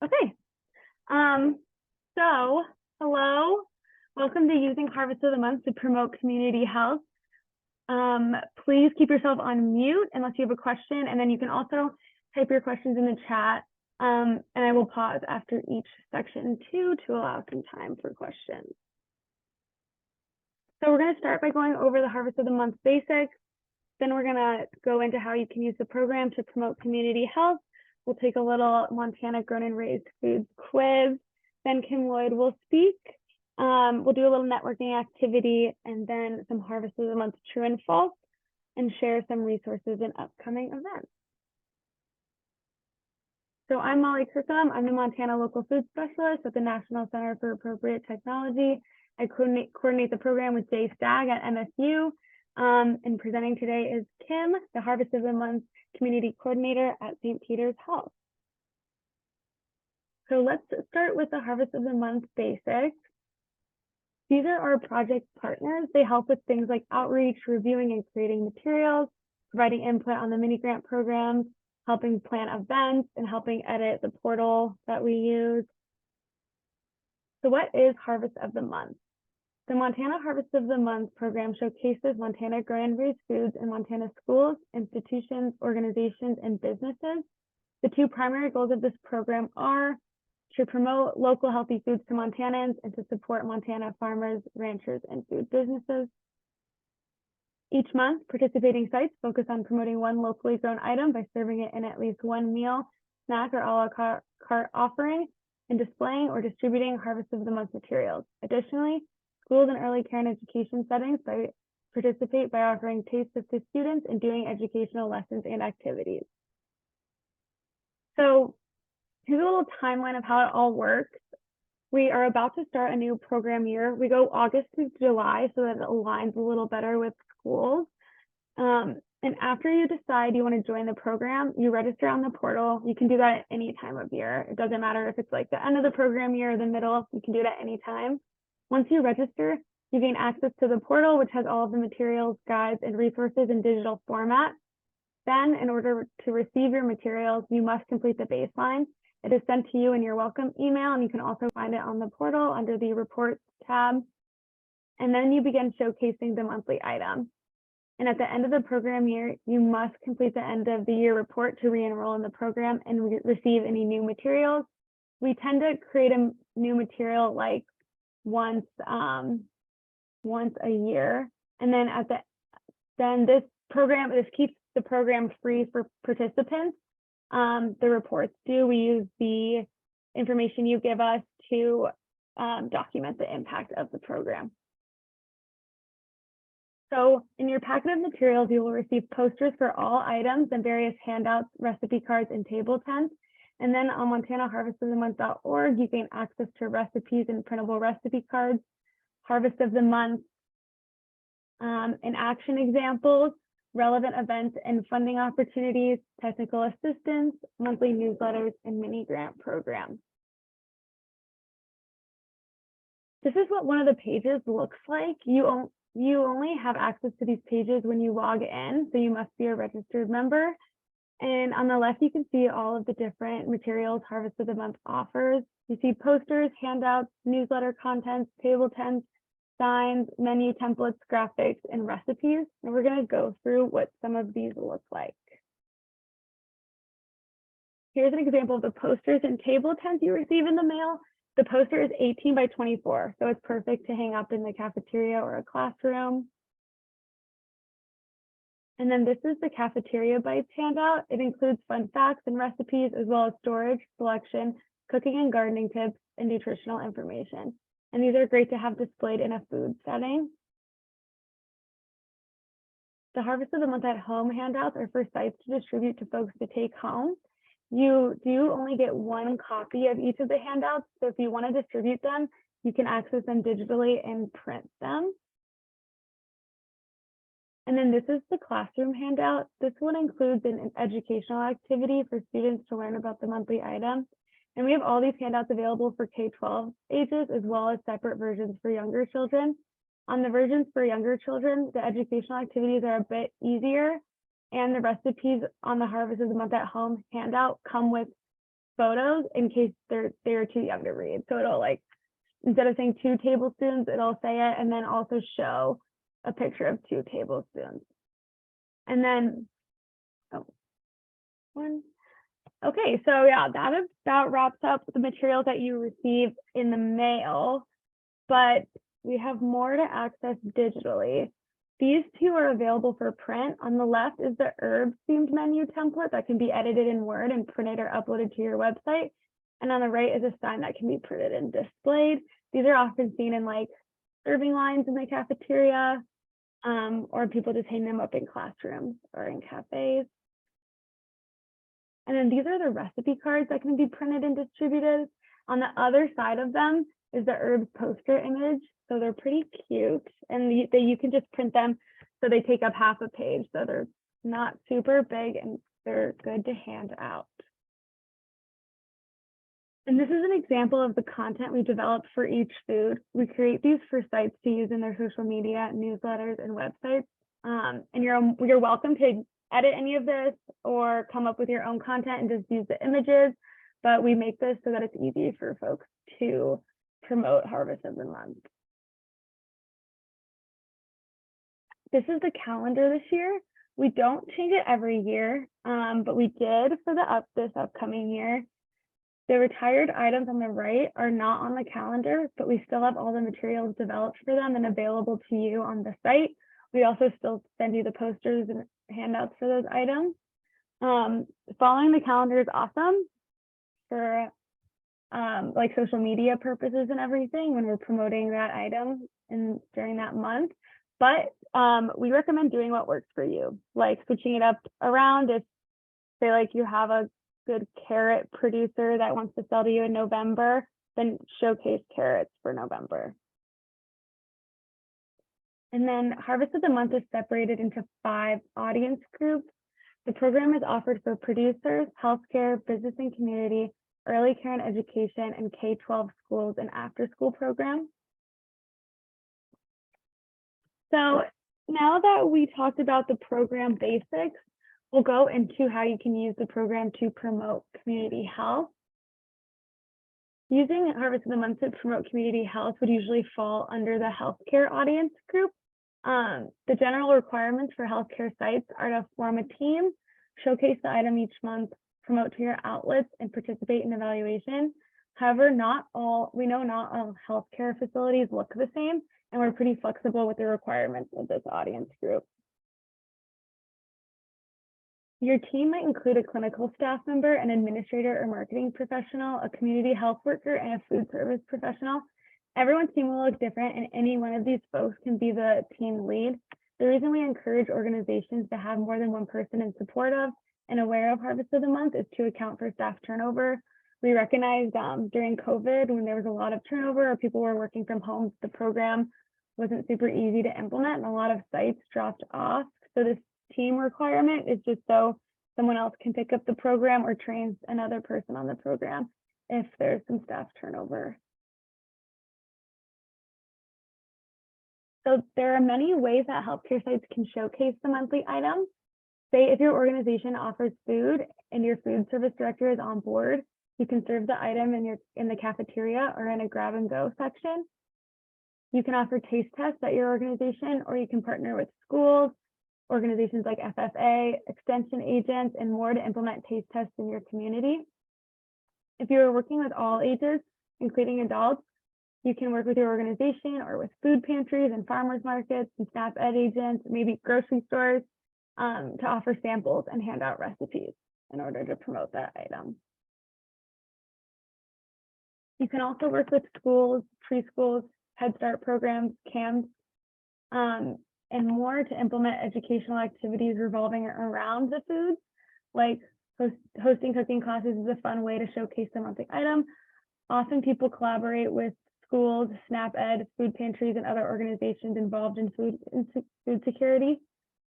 Okay. So hello, welcome to using Harvest of the Month to promote community health. Please keep yourself on mute unless you have a question, and then you can also type your questions in the chat. And I will pause after each section too to allow some time for questions. So we're going to start by going over the Harvest of the Month basics. Then we're going to go into how you can use the program to promote community health. We'll take a little Montana Grown and Raised Foods quiz. Then Kim Lloyd will speak. We'll do a little networking activity and then some Harvest of the Month true and false, and share some resources and upcoming events. So I'm Molly Kirkham. I'm the Montana Local Food Specialist at the National Center for Appropriate Technology. I coordinate the program with Jay Stagg at MSU. And presenting today is Kim, the Harvest of the Month Community Coordinator at St. Peter's Health. So let's start with the Harvest of the Month basics. These are our project partners. They help with things like outreach, reviewing and creating materials, providing input on the mini grant programs, helping plan events, and helping edit the portal that we use. So what is Harvest of the Month? The Montana Harvest of the Month program showcases Montana grown and raised foods in Montana schools, institutions, organizations, and businesses. The two primary goals of this program are to promote local healthy foods to Montanans and to support Montana farmers, ranchers, and food businesses. Each month, participating sites focus on promoting one locally grown item by serving it in at least one meal, snack, or a la carte offering, and displaying or distributing Harvest of the Month materials. Additionally, schools and early care and education settings participate by offering tastes to students and doing educational lessons and activities. So here's a little timeline of how it all works. We are about to start a new program year. We go August to July so that it aligns a little better with schools. And after you decide you want to join the program, you register on the portal. You can do that at any time of year. It doesn't matter if it's like the end of the program year or the middle, you can do it at any time. Once you register, you gain access to the portal, which has all of the materials, guides, and resources in digital format. Then, in order to receive your materials, you must complete the baseline. It is sent to you in your welcome email, and you can also find it on the portal under the Reports tab. And then you begin showcasing the monthly item. And at the end of the program year, you must complete the end of the year report to re-enroll in the program and receive any new materials. We tend to create a new material like once a year, and then this keeps the program free for participants. The reports we use the information you give us to document the impact of the program. So in your packet of materials, you will receive posters for all items and various handouts, recipe cards, and table tents. And then on MontanaHarvestOfTheMonth.org, you gain access to recipes and printable recipe cards, Harvest of the Month, and action examples, relevant events and funding opportunities, technical assistance, monthly newsletters, and mini grant programs. This is what one of the pages looks like. You only have access to these pages when you log in, so you must be a registered member. And on the left, you can see all of the different materials Harvest of the Month offers. You see posters, handouts, newsletter contents, table tents, signs, menu templates, graphics, and recipes. And we're going to go through what some of these look like. Here's an example of the posters and table tents you receive in the mail. The poster is 18 by 24, so it's perfect to hang up in the cafeteria or a classroom. And then this is the Cafeteria Bites handout. It includes fun facts and recipes, as well as storage, selection, cooking and gardening tips, and nutritional information. And these are great to have displayed in a food setting. The Harvest of the Month at Home handouts are for sites to distribute to folks to take home. You do only get one copy of each of the handouts, so if you want to distribute them, you can access them digitally and print them. And then this is the classroom handout. This one includes an educational activity for students to learn about the monthly item. And we have all these handouts available for K-12 ages, as well as separate versions for younger children. On the versions for younger children, the educational activities are a bit easier, and the recipes on the Harvest of the Month at Home handout come with photos in case they're too young to read. So it'll like, instead of saying 2 tablespoons, it'll say it and then also show a picture of 2 tablespoons. And then, oh, one. Okay, so yeah, that wraps up the materials that you received in the mail, but we have more to access digitally. These 2 are available for print. On the left is the herbs themed menu template that can be edited in Word and printed or uploaded to your website. And on the right is a sign that can be printed and displayed. These are often seen in like serving lines in the cafeteria, or people just hang them up in classrooms or in cafes. And then these are the recipe cards that can be printed and distributed. On the other side of them is the herbs poster image. So they're pretty cute, and you can just print them so they take up half a page. So they're not super big and they're good to hand out. And this is an example of the content we developed for each food. We create these for sites to use in their social media, newsletters, and websites. And you're welcome to edit any of this or come up with your own content and just use the images. But we make this so that it's easy for folks to promote Harvest of the Month. This is the calendar this year. We don't change it every year, but we did for this upcoming year. The retired items on the right are not on the calendar, but we still have all the materials developed for them and available to you on the site. We also still send you the posters and handouts for those items. Following the calendar is awesome for like social media purposes and everything when we're promoting that item during that month. But we recommend doing what works for you, like switching it up around. If say like you have a good carrot producer that wants to sell to you in November, then showcase carrots for November. And then Harvest of the Month is separated into 5 audience groups. The program is offered for producers, healthcare, business and community, early care and education, and K-12 schools and after-school programs. So now that we talked about the program basics, we'll go into how you can use the program to promote community health. Using Harvest of the Month to promote community health would usually fall under the healthcare audience group. The general requirements for healthcare sites are to form a team, showcase the item each month, promote to your outlets, and participate in evaluation. However, we know not all healthcare facilities look the same, and we're pretty flexible with the requirements of this audience group. Your team might include a clinical staff member, an administrator or marketing professional, a community health worker, and a food service professional. Everyone's team will look different, and any one of these folks can be the team lead. The reason we encourage organizations to have more than one person in support of and aware of Harvest of the Month is to account for staff turnover. We recognized during COVID, when there was a lot of turnover or people were working from home, the program wasn't super easy to implement and a lot of sites dropped off. So this team requirement is just so someone else can pick up the program or train another person on the program if there's some staff turnover. So there are many ways that healthcare sites can showcase the monthly items. Say if your organization offers food and your food service director is on board, you can serve the item in the cafeteria or in a grab and go section. You can offer taste tests at your organization, or you can partner with schools, organizations like FFA, extension agents, and more to implement taste tests in your community. If you're working with all ages, including adults, you can work with your organization or with food pantries and farmers markets and SNAP Ed agents, maybe grocery stores, to offer samples and hand out recipes in order to promote that item. You can also work with schools, preschools, Head Start programs, camps, and more to implement educational activities revolving around the foods, like hosting cooking classes is a fun way to showcase the monthly item. Often people collaborate with schools, SNAP Ed, food pantries, and other organizations involved in food security.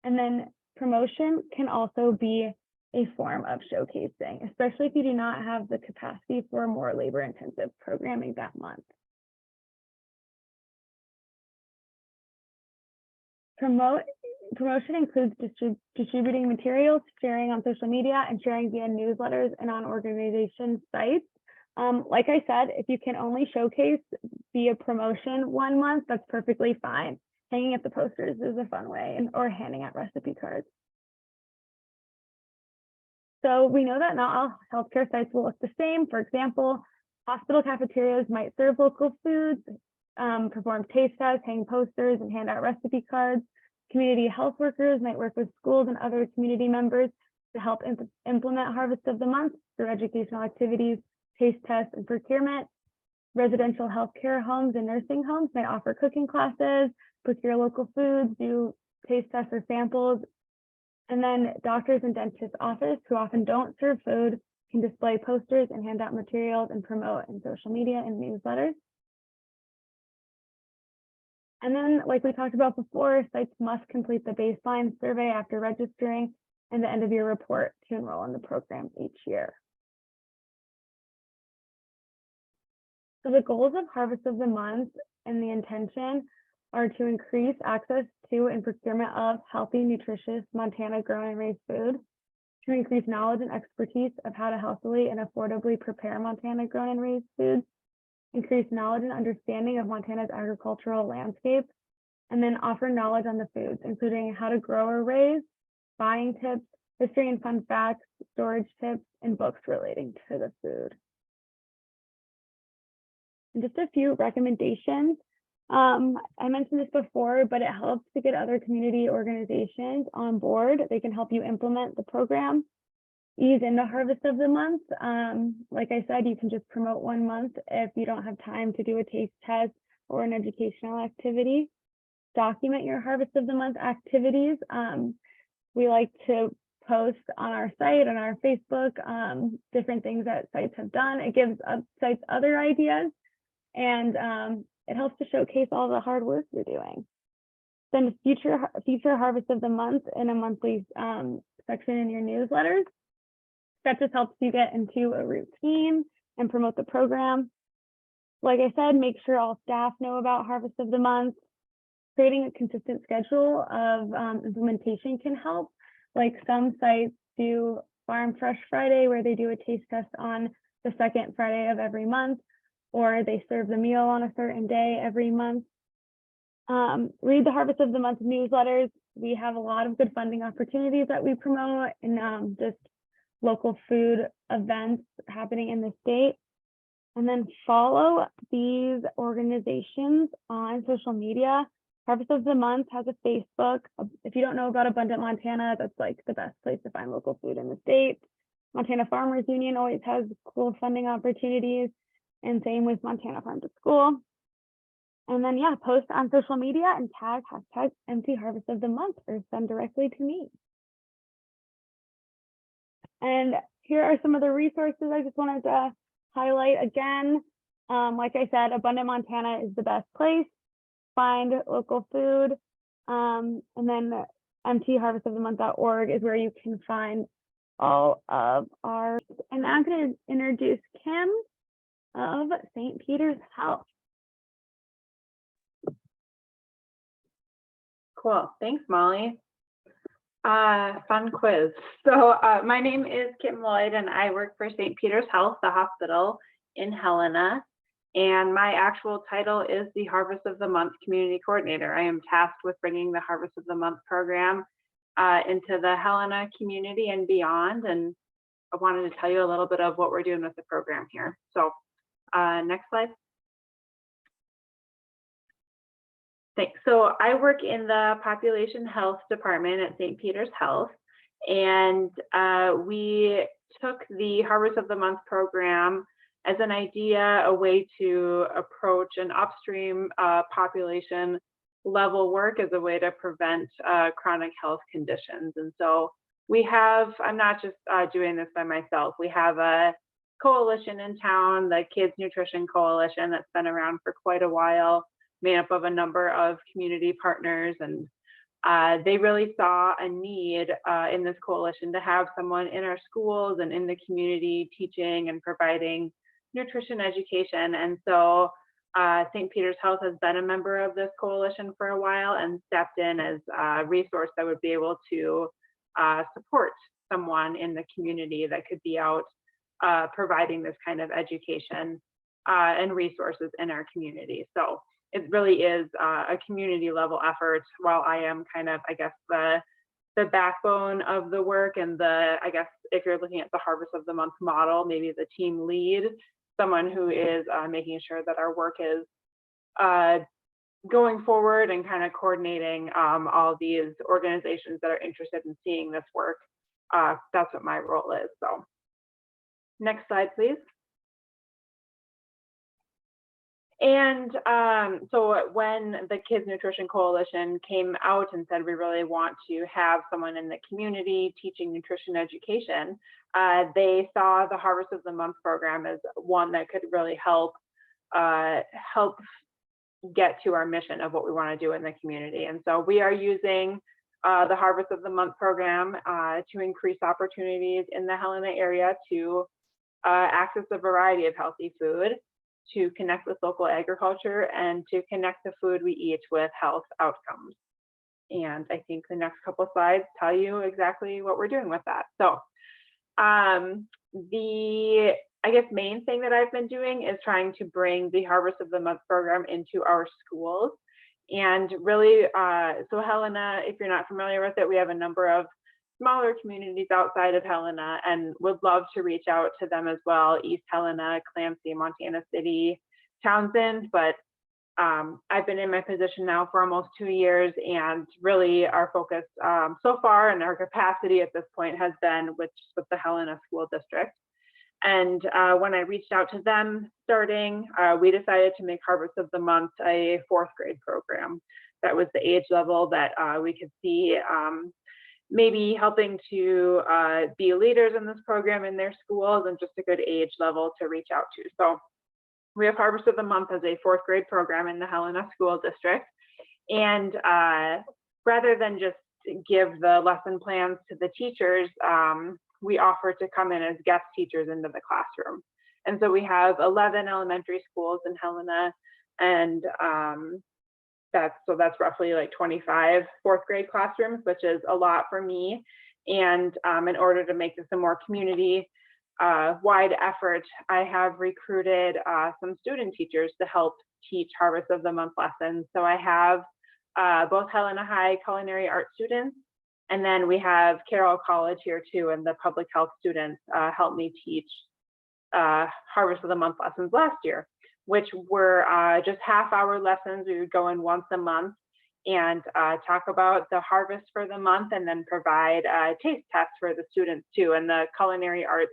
And then promotion can also be a form of showcasing, especially if you do not have the capacity for more labor-intensive programming that month. promotion includes distributing materials, sharing on social media, and sharing via newsletters and on organization sites. Like I said, if you can only showcase via promotion 1 month, that's perfectly fine. Hanging up the posters is a fun way, or handing out recipe cards. So we know that not all healthcare sites will look the same. For example, hospital cafeterias might serve local foods, perform taste tests, hang posters, and hand out recipe cards. Community health workers might work with schools and other community members to help implement Harvest of the Month through educational activities, taste tests, and procurement. Residential healthcare homes and nursing homes might offer cooking classes, procure local foods, do taste tests or samples. And then doctors and dentists' office, who often don't serve food, can display posters and hand out materials and promote in social media and newsletters. And then, like we talked about before, sites must complete the baseline survey after registering and the end of year report to enroll in the program each year. So the goals of Harvest of the Month and the intention are to increase access to and procurement of healthy, nutritious Montana grown and raised food, to increase knowledge and expertise of how to healthily and affordably prepare Montana grown and raised foods, increase knowledge and understanding of Montana's agricultural landscape, and then offer knowledge on the foods, including how to grow or raise, buying tips, history and fun facts, storage tips, and books relating to the food. And just a few recommendations. I mentioned this before, but it helps to get other community organizations on board. They can help you implement the program. Ease into Harvest of the Month. Like I said, you can just promote 1 month if you don't have time to do a taste test or an educational activity. Document your Harvest of the Month activities. We like to post on our site, on our Facebook, different things that sites have done. It gives sites other ideas, and it helps to showcase all the hard work you're doing. Then future Harvest of the Month in a monthly section in your newsletters. That just helps you get into a routine and promote the program. Like I said, make sure all staff know about Harvest of the Month. Creating a consistent schedule of implementation can help. Like some sites do Farm Fresh Friday, where they do a taste test on the second Friday of every month, or they serve the meal on a certain day every month. Read the Harvest of the Month newsletters. We have a lot of good funding opportunities that we promote, and just local food events happening in the state. And then follow these organizations on social media. Harvest of the Month has a Facebook. If you don't know about Abundant Montana, that's like the best place to find local food in the state. Montana Farmers Union always has cool funding opportunities, and same with Montana Farm to School. And then, yeah, post on social media and tag #MC Harvest of the Month or send directly to me. And here are some of the resources I just wanted to highlight again. Like I said, Abundant Montana is the best place. Find local food. And then mtharvestofthemonth.org is where you can find all of our, and I'm going to introduce Kim of St. Peter's Health. Cool, thanks, Molly. Fun quiz. So my name is Kim Lloyd, and I work for St. Peter's Health, the hospital in Helena. And my actual title is the Harvest of the Month Community Coordinator. I am tasked with bringing the Harvest of the Month program into the Helena community and beyond. And I wanted to tell you a little bit of what we're doing with the program here. So next slide. Thanks. So I work in the population health department at St. Peter's Health, and we took the Harvest of the Month program as an idea, a way to approach an upstream population level work as a way to prevent chronic health conditions. And so we have, I'm not just doing this by myself, we have a coalition in town, the Kids Nutrition Coalition, that's been around for quite a while, made up of a number of community partners, and they really saw a need in this coalition to have someone in our schools and in the community teaching and providing nutrition education. And so St. Peter's Health has been a member of this coalition for a while and stepped in as a resource that would be able to support someone in the community that could be out providing this kind of education and resources in our community. So it really is a community level effort, while I am kind of, I guess, the backbone of the work and I guess if you're looking at the Harvest of the Month model, maybe the team lead, someone who is making sure that our work is going forward and kind of coordinating all these organizations that are interested in seeing this work. That's what my role is. So next slide, please. And so when the Kids Nutrition Coalition came out and said we really want to have someone in the community teaching nutrition education, they saw the Harvest of the Month program as one that could really help get to our mission of what we want to do in the community. And so we are using the Harvest of the Month program to increase opportunities in the Helena area to access a variety of healthy food, to connect with local agriculture, and to connect the food we eat with health outcomes. And I think the next couple of slides tell you exactly what we're doing with that. So the, I guess, main thing that I've been doing is trying to bring the Harvest of the Month program into our schools. And really, so Helena, if you're not familiar with it, we have a number of smaller communities outside of Helena and would love to reach out to them as well. East Helena, Clancy, Montana City, Townsend, but I've been in my position now for almost 2 years, and really our focus so far and our capacity at this point has been with the Helena School District. And when I reached out to them starting, we decided to make Harvest of the Month a 4th grade program. That was the age level that we could see maybe helping to be leaders in this program in their schools, and just a good age level to reach out to. So we have Harvest of the Month as a 4th grade program in the Helena School District. And rather than just give the lesson plans to the teachers, we offer to come in as guest teachers into the classroom. And so we have 11 elementary schools in Helena, and that's roughly like 25 4th grade classrooms, which is a lot for me. And in order to make this a more community wide effort, I have recruited some student teachers to help teach Harvest of the Month lessons. So I have both Helena High culinary art students, and then we have Carroll College here too, and the public health students helped me teach Harvest of the Month lessons last year, which were just half-hour lessons. We would go in once a month and talk about the harvest for the month, and then provide taste tests for the students too. And the culinary arts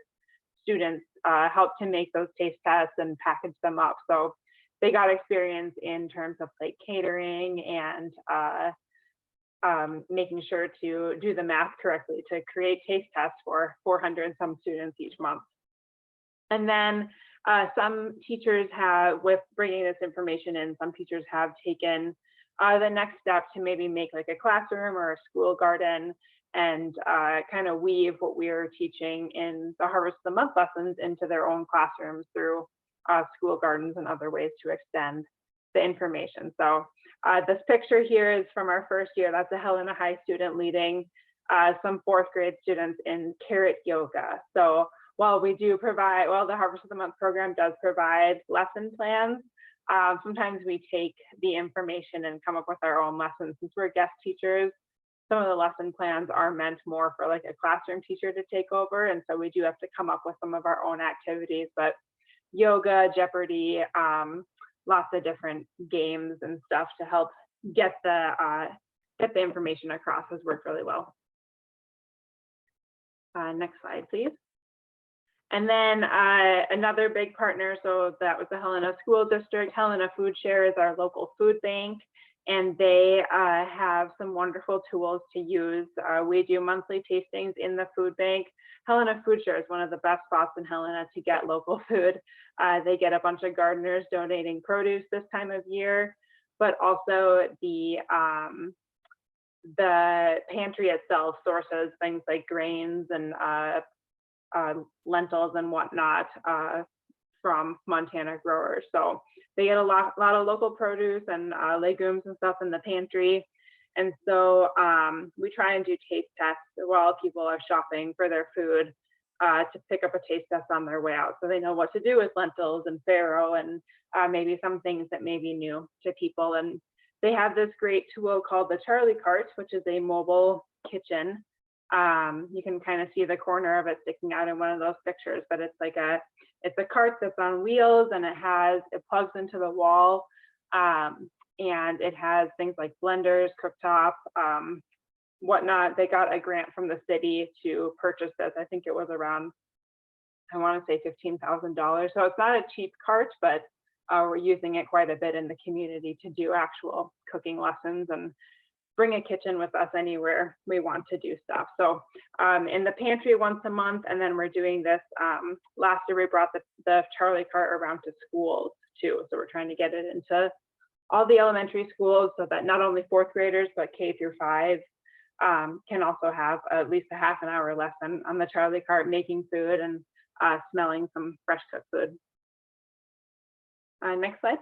students helped to make those taste tests and package them up. So they got experience in terms of like catering and making sure to do the math correctly to create taste tests for 400 and some students each month. And then some teachers have, with bringing this information in, some teachers have taken the next step to maybe make like a classroom or a school garden, and kind of weave what we are teaching in the Harvest of the Month lessons into their own classrooms through school gardens and other ways to extend the information. So this picture here is from our first year. That's a Helena High student leading some 4th grade students in carrot yoga. So while we do provide, well, the Harvest of the Month program does provide lesson plans, sometimes we take the information and come up with our own lessons. Since we're guest teachers, some of the lesson plans are meant more for like a classroom teacher to take over. And so we do have to come up with some of our own activities, but yoga, Jeopardy, lots of different games and stuff to help get the information across has worked really well. Next slide, please. And then another big partner, so that was the Helena School District. Helena Food Share is our local food bank, and they have some wonderful tools to use. We do monthly tastings in the food bank. Helena Food Share is one of the best spots in Helena to get local food. They get a bunch of gardeners donating produce this time of year, but also the pantry itself sources things like grains and lentils and whatnot from Montana growers. So they get a lot of local produce and legumes and stuff in the pantry. And so we try and do taste tests while people are shopping for their food to pick up a taste test on their way out, so they know what to do with lentils and farro and maybe some things that may be new to people. And they have this great tool called the Charlie Cart, which is a mobile kitchen. You can kind of see the corner of it sticking out in one of those pictures, but it's like it's a cart that's on wheels, and it plugs into the wall, and it has things like blenders, cooktop, whatnot. They got a grant from the city to purchase this. I think it was around, I want to say $15,000. So it's not a cheap cart, but we're using it quite a bit in the community to do actual cooking lessons and bring a kitchen with us anywhere we want to do stuff. So in the pantry once a month, and then we're doing this, last year we brought the Charlie Cart around to schools too. So we're trying to get it into all the elementary schools so that not only fourth graders, but K through 5 can also have at least a half an hour lesson on the Charlie Cart, making food and smelling some fresh cooked food. Next slide.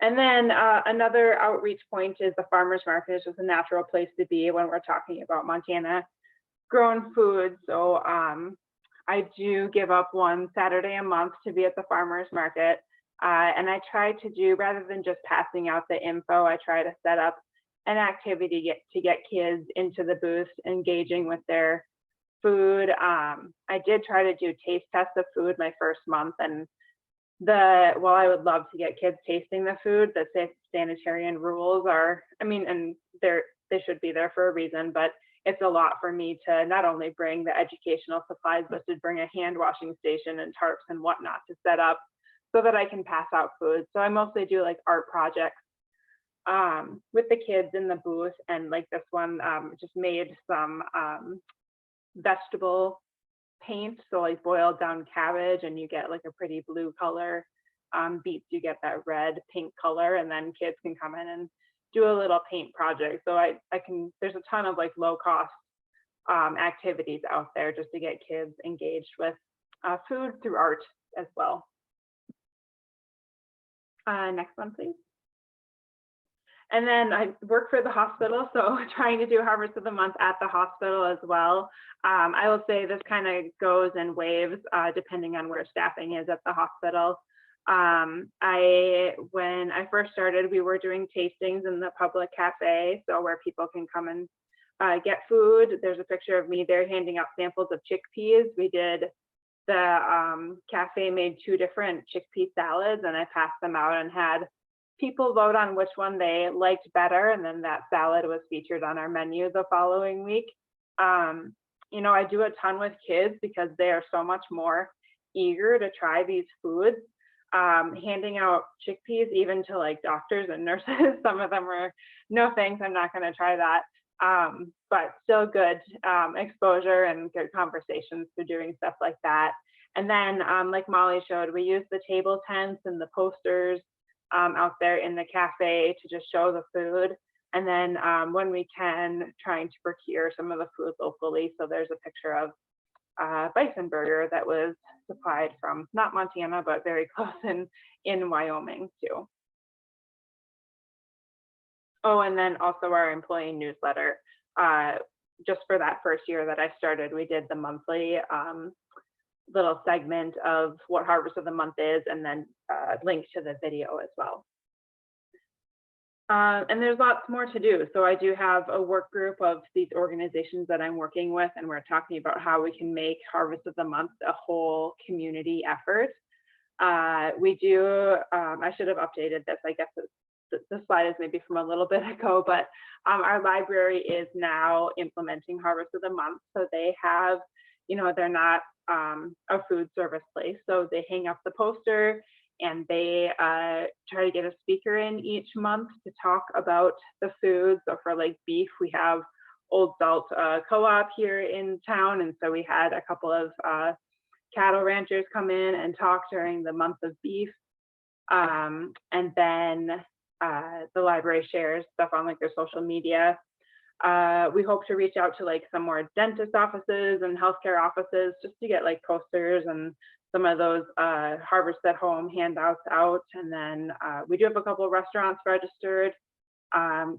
And then another outreach point is the farmers market. It's just a natural place to be when we're talking about Montana grown food. So I do give up one Saturday a month to be at the farmers market. And I try to do, rather than just passing out the info, I try to set up an activity to get kids into the booth, engaging with their food. I did try to do taste tests of food my first month, and while I would love to get kids tasting the food, the sanitarian rules are, I mean, and they should be there for a reason, but it's a lot for me to not only bring the educational supplies, but to bring a hand washing station and tarps and whatnot to set up so that I can pass out food. So I mostly do like art projects with the kids in the booth, and like this one just made some vegetable paint, so like boiled down cabbage and you get like a pretty blue color. Beets, you get that red pink color, and then kids can come in and do a little paint project. So there's a ton of like low cost activities out there just to get kids engaged with food through art as well. Next one, please. And then I work for the hospital, so trying to do Harvest of the Month at the hospital as well. I will say this kind of goes in waves depending on where staffing is at the hospital. When I first started, we were doing tastings in the public cafe, so where people can come and get food. There's a picture of me there handing out samples of chickpeas. We did, the cafe made 2 different chickpea salads, and I passed them out and had people vote on which one they liked better, and then that salad was featured on our menu the following week. You know, I do a ton with kids because they are so much more eager to try these foods. Handing out chickpeas even to like doctors and nurses, some of them were, no thanks, I'm not going to try that. But still good exposure and good conversations for doing stuff like that. And then like Molly showed, we use the table tents and the posters out there in the cafe to just show the food. And then when we can, trying to procure some of the food locally. So there's a picture of bison burger that was supplied from not Montana, but very close in Wyoming too. Oh, and then also our employee newsletter. Just for that first year that I started, we did the monthly little segment of what Harvest of the Month is, and then link to the video as well. And there's lots more to do. So I do have a work group of these organizations that I'm working with, and we're talking about how we can make Harvest of the Month a whole community effort. We do, I should have updated this, I guess the slide is maybe from a little bit ago, but our library is now implementing Harvest of the Month. So they have, you know, they're not a food service place. So they hang up the poster and they try to get a speaker in each month to talk about the food. So for like beef, we have Old Salt Co-op here in town. And so we had a couple of cattle ranchers come in and talk during the month of beef. And then the library shares stuff on like their social media. we hope to reach out to like some more dentist offices and healthcare offices just to get like posters and some of those Harvest at Home handouts out. And then we do have a couple of restaurants registered.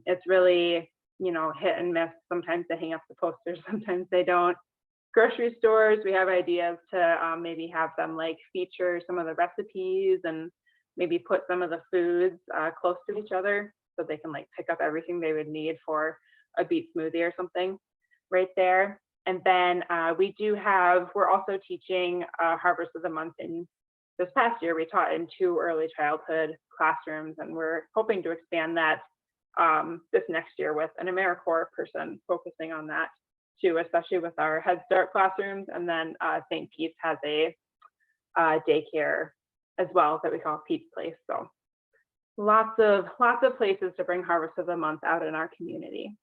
It's really, you know, hit and miss. Sometimes they hang up the posters, sometimes they don't. Grocery stores, we have ideas to maybe have them like feature some of the recipes and maybe put some of the foods close to each other so they can like pick up everything they would need for a beet smoothie or something right there. And then we're also teaching Harvest of the Month. In this past year, we taught in 2 early childhood classrooms, and we're hoping to expand that this next year with an AmeriCorps person focusing on that too, especially with our Head Start classrooms. And then St. Pete's has a daycare as well that we call Pete's Place. So lots of places to bring Harvest of the Month out in our community.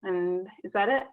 And is that it?